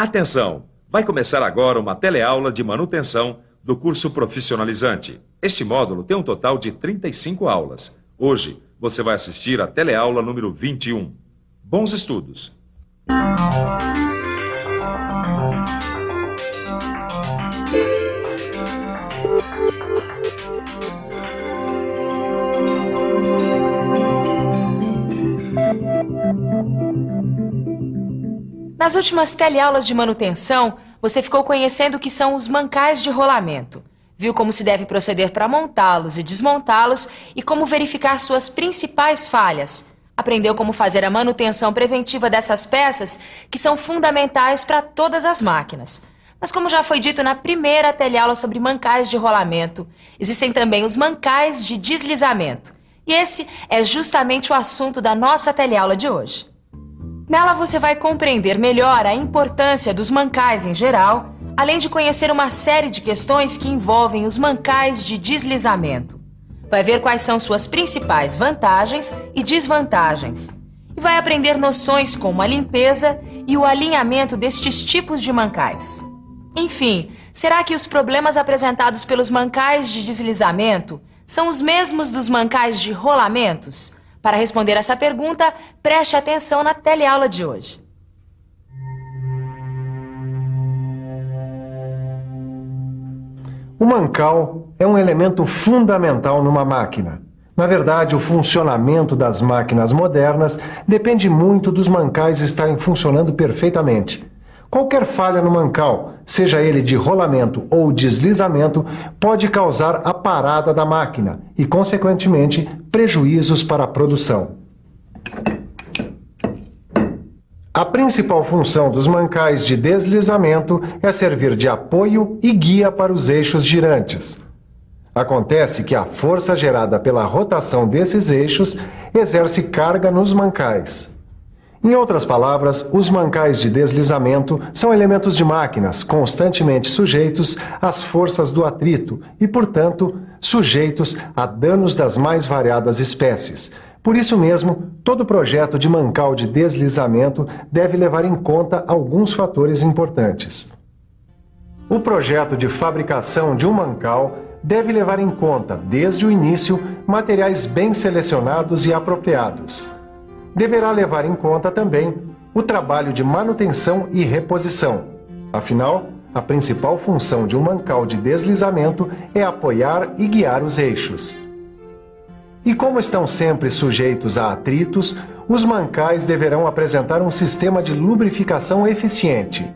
Atenção! Vai começar agora uma teleaula de manutenção do curso profissionalizante. Este módulo tem um total de 35 aulas. Hoje, você vai assistir a teleaula número 21. Bons estudos! Nas últimas teleaulas de manutenção, você ficou conhecendo o que são os mancais de rolamento. Viu como se deve proceder para montá-los e desmontá-los e como verificar suas principais falhas. Aprendeu como fazer a manutenção preventiva dessas peças, que são fundamentais para todas as máquinas. Mas como já foi dito na primeira teleaula sobre mancais de rolamento, existem também os mancais de deslizamento. E esse é justamente o assunto da nossa teleaula de hoje. Nela você vai compreender melhor a importância dos mancais em geral, além de conhecer uma série de questões que envolvem os mancais de deslizamento. Vai ver quais são suas principais vantagens e desvantagens. E vai aprender noções como a limpeza e o alinhamento destes tipos de mancais. Enfim, será que os problemas apresentados pelos mancais de deslizamento são os mesmos dos mancais de rolamentos? Para responder essa pergunta, preste atenção na teleaula de hoje. O mancal é um elemento fundamental numa máquina. Na verdade, o funcionamento das máquinas modernas depende muito dos mancais estarem funcionando perfeitamente. Qualquer falha no mancal, seja ele de rolamento ou deslizamento, pode causar a parada da máquina e, consequentemente, prejuízos para a produção. A principal função dos mancais de deslizamento é servir de apoio e guia para os eixos girantes. Acontece que a força gerada pela rotação desses eixos exerce carga nos mancais. Em outras palavras, os mancais de deslizamento são elementos de máquinas constantemente sujeitos às forças do atrito e, portanto, sujeitos a danos das mais variadas espécies. Por isso mesmo, todo projeto de mancal de deslizamento deve levar em conta alguns fatores importantes. O projeto de fabricação de um mancal deve levar em conta, desde o início, materiais bem selecionados e apropriados. Deverá levar em conta também o trabalho de manutenção e reposição. Afinal, a principal função de um mancal de deslizamento é apoiar e guiar os eixos. E como estão sempre sujeitos a atritos, os mancais deverão apresentar um sistema de lubrificação eficiente.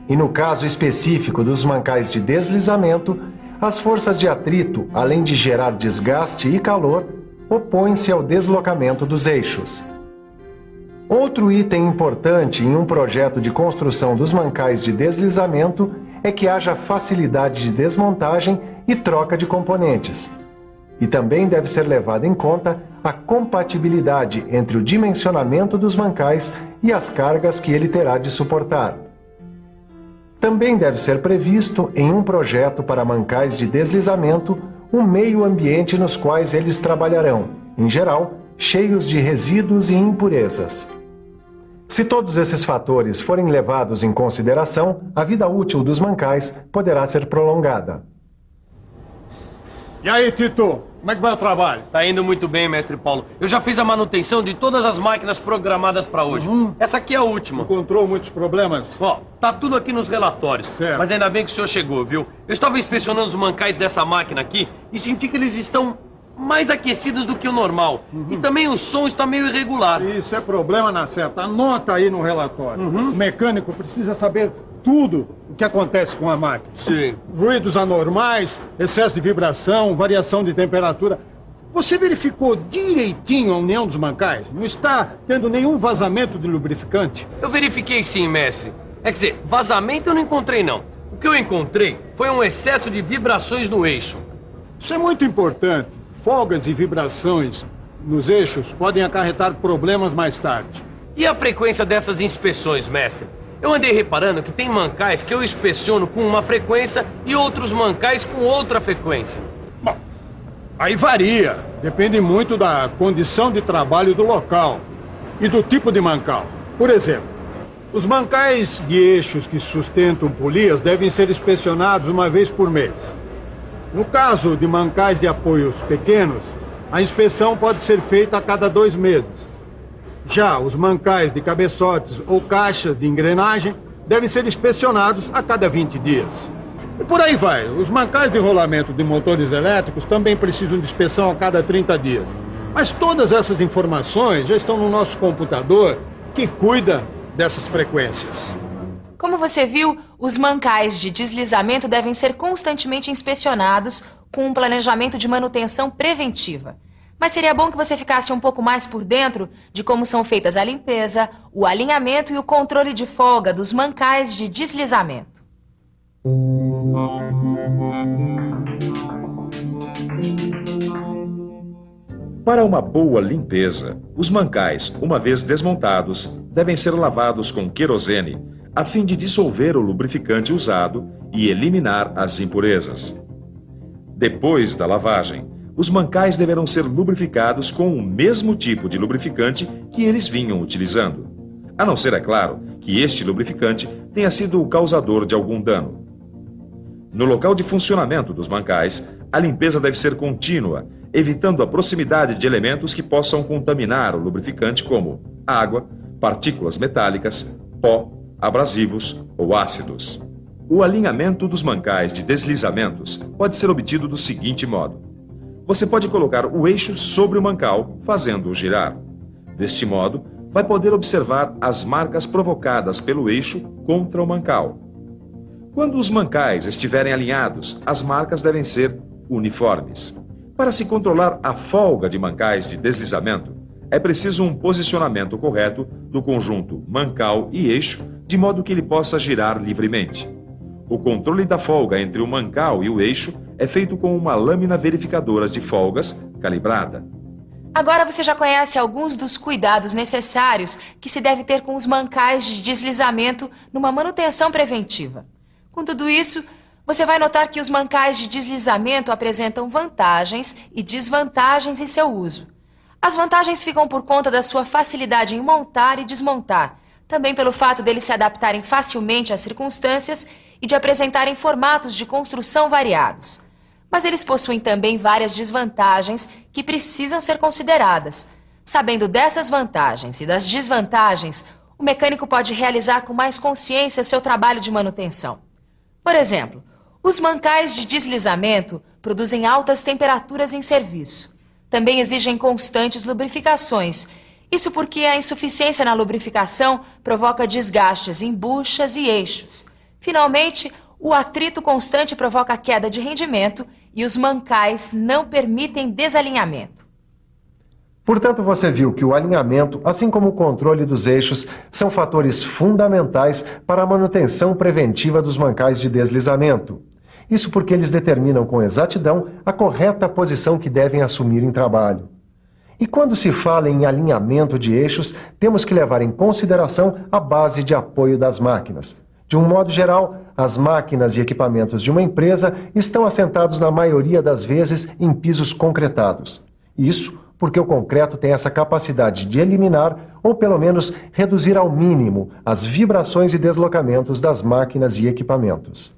E no caso específico dos mancais de deslizamento, as forças de atrito, além de gerar desgaste e calor, opõem-se ao deslocamento dos eixos. Outro item importante em um projeto de construção dos mancais de deslizamento é que haja facilidade de desmontagem e troca de componentes. E também deve ser levada em conta a compatibilidade entre o dimensionamento dos mancais e as cargas que ele terá de suportar. Também deve ser previsto, em um projeto para mancais de deslizamento, um meio ambiente nos quais eles trabalharão, em geral, cheios de resíduos e impurezas. Se todos esses fatores forem levados em consideração, a vida útil dos mancais poderá ser prolongada. E aí, Tito? Como é que vai o trabalho? Tá indo muito bem, mestre Paulo. Eu já fiz a manutenção de todas as máquinas programadas para hoje. Essa aqui é a última. Encontrou muitos problemas? Ó, tá tudo aqui nos relatórios. Certo. Mas ainda bem que o senhor chegou, viu? Eu estava inspecionando os mancais dessa máquina aqui e senti que eles estão mais aquecidos do que o normal. E também o som está meio irregular. Isso é problema na certa. Anota aí no relatório. O mecânico precisa saber tudo o que acontece com a máquina. Sim. Ruídos anormais, excesso de vibração, variação de temperatura. Você verificou direitinho a união dos mancais? Não está tendo nenhum vazamento de lubrificante? Eu verifiquei sim, mestre. É quer dizer, vazamento eu não encontrei não. O que eu encontrei foi um excesso de vibrações no eixo. Isso é muito importante. Folgas e vibrações nos eixos podem acarretar problemas mais tarde. E a frequência dessas inspeções, mestre? Eu andei reparando que tem mancais que eu inspeciono com uma frequência e outros mancais com outra frequência. Bom, aí varia. Depende muito da condição de trabalho do local e do tipo de mancal. Por exemplo, Os mancais de eixos que sustentam polias devem ser inspecionados uma vez por mês. No caso de mancais de apoios pequenos, a inspeção pode ser feita a cada 2 meses. Já os mancais de cabeçotes ou caixas de engrenagem devem ser inspecionados a cada 20 dias. E por aí vai. Os mancais de rolamento de motores elétricos também precisam de inspeção a cada 30 dias. Mas todas essas informações já estão no nosso computador, que cuida dessas frequências. Como você viu, os mancais de deslizamento devem ser constantemente inspecionados com um planejamento de manutenção preventiva. Mas seria bom que você ficasse um pouco mais por dentro de como são feitas a limpeza, o alinhamento e o controle de folga dos mancais de deslizamento. Para uma boa limpeza, os mancais, uma vez desmontados, devem ser lavados com querosene, a fim de dissolver o lubrificante usado e eliminar as impurezas. Depois da lavagem, os mancais deverão ser lubrificados com o mesmo tipo de lubrificante que eles vinham utilizando, a não ser, é claro, que este lubrificante tenha sido o causador de algum dano. No local de funcionamento dos mancais, a limpeza deve ser contínua, evitando a proximidade de elementos que possam contaminar o lubrificante, como água, partículas metálicas, pó, abrasivos ou ácidos. O alinhamento dos mancais de deslizamentos pode ser obtido do seguinte modo. Você pode colocar o eixo sobre o mancal, fazendo-o girar. Deste modo, vai poder observar as marcas provocadas pelo eixo contra o mancal. Quando os mancais estiverem alinhados, as marcas devem ser uniformes. Para se controlar a folga de mancais de deslizamento, é preciso um posicionamento correto do conjunto mancal e eixo, de modo que ele possa girar livremente. O controle da folga entre o mancal e o eixo é feito com uma lâmina verificadora de folgas calibrada. Agora você já conhece alguns dos cuidados necessários que se deve ter com os mancais de deslizamento numa manutenção preventiva. Com tudo isso, você vai notar que os mancais de deslizamento apresentam vantagens e desvantagens em seu uso. As vantagens ficam por conta da sua facilidade em montar e desmontar, também pelo fato deles se adaptarem facilmente às circunstâncias e de apresentarem formatos de construção variados. Mas eles possuem também várias desvantagens que precisam ser consideradas. Sabendo dessas vantagens e das desvantagens, o mecânico pode realizar com mais consciência seu trabalho de manutenção. Por exemplo, os mancais de deslizamento produzem altas temperaturas em serviço. Também exigem constantes lubrificações. Isso porque a insuficiência na lubrificação provoca desgastes em buchas e eixos. Finalmente, o atrito constante provoca queda de rendimento e os mancais não permitem desalinhamento. Portanto, você viu que o alinhamento, assim como o controle dos eixos, são fatores fundamentais para a manutenção preventiva dos mancais de deslizamento. Isso porque eles determinam com exatidão a correta posição que devem assumir em trabalho. E quando se fala em alinhamento de eixos, temos que levar em consideração a base de apoio das máquinas. De um modo geral, as máquinas e equipamentos de uma empresa estão assentados na maioria das vezes em pisos concretados. Isso porque o concreto tem essa capacidade de eliminar, ou pelo menos reduzir ao mínimo, as vibrações e deslocamentos das máquinas e equipamentos.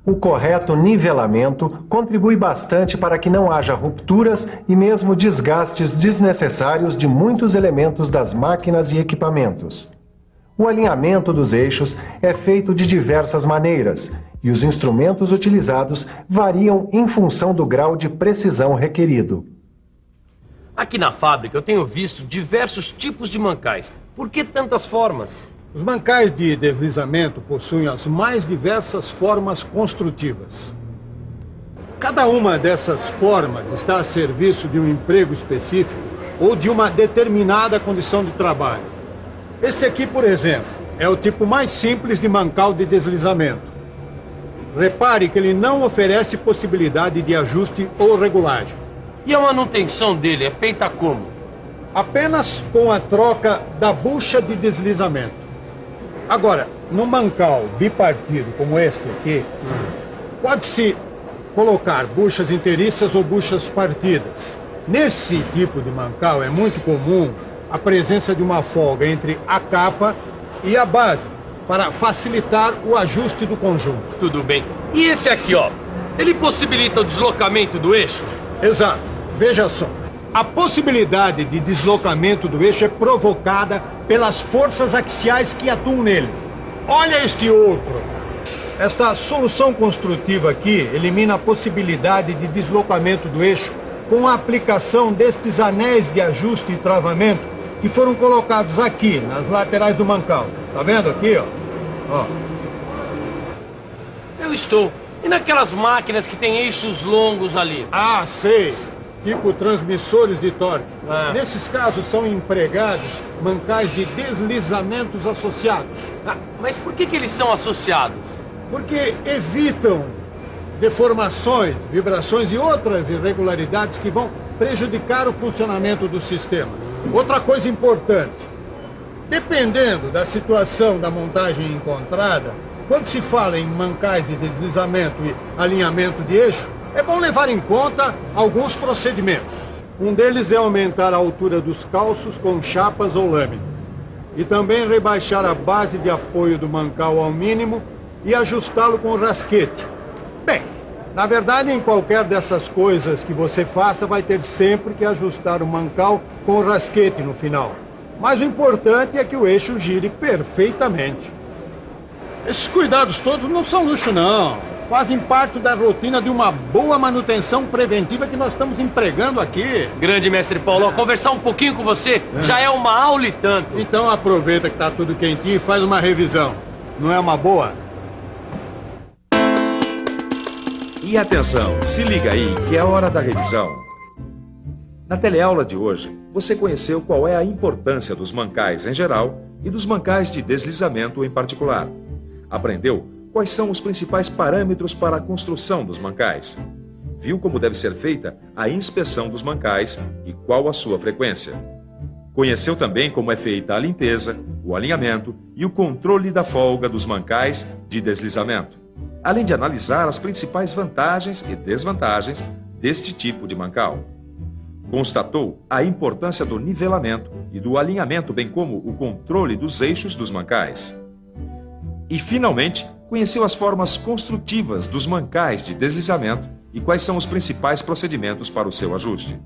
O correto nivelamento contribui bastante para que não haja rupturas e mesmo desgastes desnecessários de muitos elementos das máquinas e equipamentos. O alinhamento dos eixos é feito de diversas maneiras e os instrumentos utilizados variam em função do grau de precisão requerido. Aqui na fábrica eu tenho visto diversos tipos de mancais. Por que tantas formas? Os mancais de deslizamento possuem as mais diversas formas construtivas. Cada uma dessas formas está a serviço de um emprego específico ou de uma determinada condição de trabalho. Este aqui, por exemplo, é o tipo mais simples de mancal de deslizamento. Repare que ele não oferece possibilidade de ajuste ou regulagem. E a manutenção dele é feita como? Apenas com a troca da bucha de deslizamento. Agora, no mancal bipartido como este aqui, pode-se colocar buchas inteiriças ou buchas partidas. Nesse tipo de mancal é muito comum a presença de uma folga entre a capa e a base, para facilitar o ajuste do conjunto. Tudo bem. E esse aqui, ó, ele possibilita o deslocamento do eixo? Exato. Veja só. A possibilidade de deslocamento do eixo é provocada pelas forças axiais que atuam nele. Olha este outro. Esta solução construtiva aqui elimina a possibilidade de deslocamento do eixo com a aplicação destes anéis de ajuste e travamento que foram colocados aqui, nas laterais do mancal. Tá vendo aqui, ó? Eu estou. E naquelas máquinas que têm eixos longos ali? Ah, sei. Tipo transmissores de torque. Ah. Nesses casos são empregados mancais de deslizamentos associados. Ah, mas por que eles são associados? Porque evitam deformações, vibrações e outras irregularidades que vão prejudicar o funcionamento do sistema. Outra coisa importante, dependendo da situação da montagem encontrada, quando se fala em mancais de deslizamento e alinhamento de eixo, é bom levar em conta alguns procedimentos. Um deles é aumentar a altura dos calços com chapas ou lâminas. E também rebaixar a base de apoio do mancal ao mínimo e ajustá-lo com rasquete. Bem, na verdade, em qualquer dessas coisas que você faça, vai ter sempre que ajustar o mancal com o rasquete no final. Mas o importante é que o eixo gire perfeitamente. Esses cuidados todos não são luxo, não. Fazem parte da rotina de uma boa manutenção preventiva que nós estamos empregando aqui. Grande mestre Paulo, conversar um pouquinho com você já é uma aula e tanto. Então aproveita que está tudo quentinho e faz uma revisão. Não é uma boa? E atenção, se liga aí que é a hora da revisão. Na teleaula de hoje, você conheceu qual é a importância dos mancais em geral e dos mancais de deslizamento em particular. Aprendeu quais são os principais parâmetros para a construção dos mancais. Viu como deve ser feita a inspeção dos mancais e qual a sua frequência. Conheceu também como é feita a limpeza, o alinhamento e o controle da folga dos mancais de deslizamento, além de analisar as principais vantagens e desvantagens deste tipo de mancal. Constatou a importância do nivelamento e do alinhamento, bem como o controle dos eixos dos mancais. E, finalmente, conheceu as formas construtivas dos mancais de deslizamento e quais são os principais procedimentos para o seu ajuste.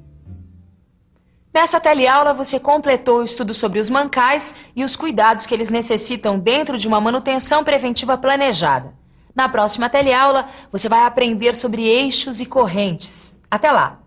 Nessa teleaula, você completou o estudo sobre os mancais e os cuidados que eles necessitam dentro de uma manutenção preventiva planejada. Na próxima teleaula, você vai aprender sobre eixos e correntes. Até lá!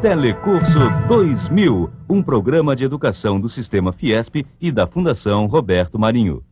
Telecurso 2000, um programa de educação do Sistema Fiesp e da Fundação Roberto Marinho.